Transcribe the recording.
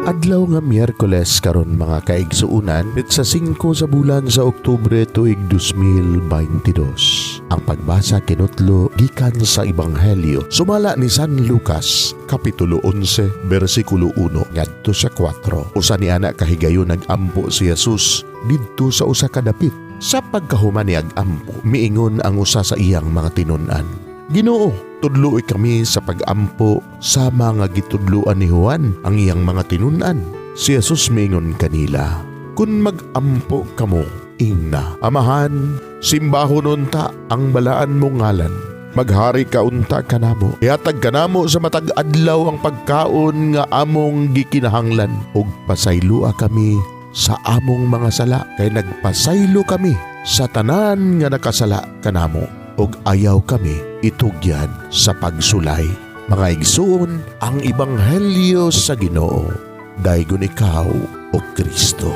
Adlaw nga Miyerkules karon mga kaigsuunan, sa 5 sa bulan sa Oktubre tuig 2022. Ang pagbasa kinutlo gikan sa Ebanghelyo sumala ni San Lucas, Kapitulo 11, versikulo 1 ngadto sa 4. Usa ni ana kahigayon nag-ampo si Jesus didto sa usa ka dapit. Sa pagkahuman ni ag-ampo, miingon ang usa sa iyang mga tinun-an, "Ginoo, tudloy kami sa pag-ampo sa mga gitudloan ni Juan ang iyang mga tinun-an." Si Jesus miingon kanila, "Kun mag-ampo kamo, ingna, amahan, simbahon unta ang balaan mong ngalan. Maghari ka unta kanamo, ihatag kanamo sa matag adlaw ang pagkaon nga among gikinahanglan, ug pasaylua kami sa among mga sala, kay nagpasaylo kami sa tanan nga nakasala kanamo, ug ayaw kami itugyan sa pagsulay." Mga igsoon, ang Ebanghelyo sa Ginoo. Daygon ikaw, o Kristo.